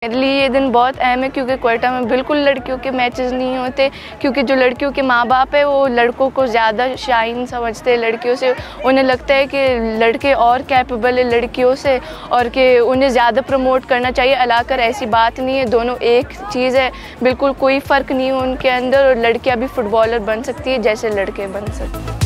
मेरे लिए ये दिन बहुत अहम है क्योंकि क्वेटा में बिल्कुल लड़कियों के मैचेस नहीं होते, क्योंकि जो लड़कियों के माँ बाप है वो लड़कों को ज़्यादा शाइन समझते हैं लड़कियों से। उन्हें लगता है कि लड़के और कैपेबल है लड़कियों से और कि उन्हें ज़्यादा प्रमोट करना चाहिए। अलाकर ऐसी बात नहीं है, दोनों एक चीज़ है, बिल्कुल कोई फ़र्क नहीं है उनके अंदर। और लड़कियाँ भी फुटबॉलर बन सकती है जैसे लड़के बन सकते हैं।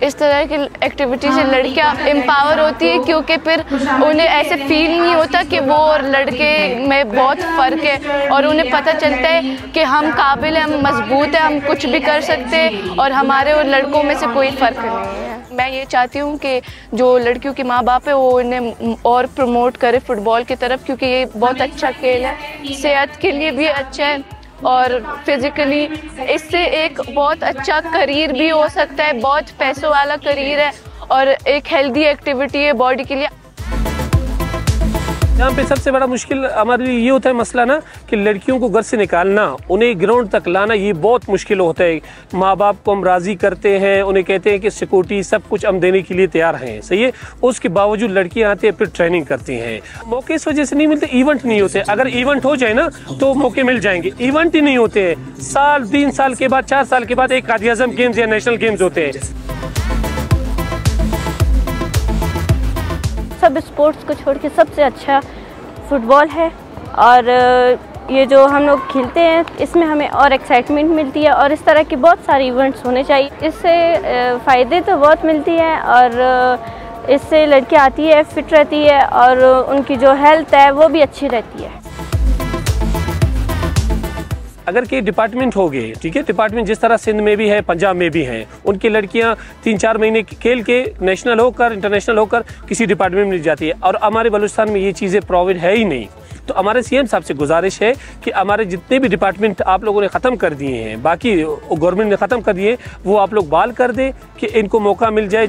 इस तरह की एक्टिविटी से लड़कियां एम्पावर होती है क्योंकि फिर उन्हें ऐसे फील नहीं होता कि वो और लड़के में बहुत फ़र्क है और उन्हें पता चलता है कि हम काबिल हैं, हम मजबूत हैं, हम कुछ भी कर सकते हैं और हमारे और लड़कों में से कोई फ़र्क नहीं है। मैं ये चाहती हूँ कि जो लड़कियों के माँ बाप है वो उन्हें और प्रमोट करे फ़ुटबॉल की तरफ, क्योंकि ये बहुत अच्छा खेल है, सेहत के लिए भी अच्छा है और फिज़िकली इससे एक बहुत अच्छा करियर भी हो सकता है, बहुत पैसों वाला करियर है और एक हेल्दी एक्टिविटी है बॉडी के लिए। यहाँ पे सबसे बड़ा मुश्किल हमारे लिए ये होता है मसला ना कि लड़कियों को घर से निकालना, उन्हें ग्राउंड तक लाना, ये बहुत मुश्किल होता है। माँ बाप को हम राज़ी करते हैं, उन्हें कहते हैं कि सिक्योरिटी सब कुछ हम देने के लिए तैयार हैं, सही है। उसके बावजूद लड़कियाँ आती हैं, फिर ट्रेनिंग करती हैं। मौके इस वजह से नहीं मिलते, इवेंट नहीं होते। अगर इवेंट हो जाए ना तो मौके मिल जाएंगे, इवेंट ही नहीं होते हैं। साल 3 साल के बाद 4 साल के बाद एक कायद-ए-आज़म गेम्स या नेशनल गेम्स होते हैं। सब स्पोर्ट्स को छोड़ के सबसे अच्छा फुटबॉल है और ये जो हम लोग खेलते हैं इसमें हमें और एक्साइटमेंट मिलती है और इस तरह के बहुत सारे इवेंट्स होने चाहिए। इससे फ़ायदे तो बहुत मिलती हैं और इससे लड़कियां आती है, फिट रहती है और उनकी जो हेल्थ है वो भी अच्छी रहती है। अगर के डिपार्टमेंट हो गए, ठीक है, डिपार्टमेंट जिस तरह सिंध में भी है, पंजाब में भी हैं, उनकी लड़कियां 3-4 महीने खेल के नेशनल होकर इंटरनेशनल होकर किसी डिपार्टमेंट में जाती है और हमारे बलूचिस्तान में ये चीज़ें प्रोवाइड है ही नहीं। तो हमारे सीएम साहब से गुजारिश है कि हमारे जितने भी डिपार्टमेंट आप लोगों ने ख़त्म कर दिए हैं, बाकी गवर्नमेंट ने ख़त्म कर दिए, वो आप लोग बहाल कर दें कि इनको मौका मिल जाए।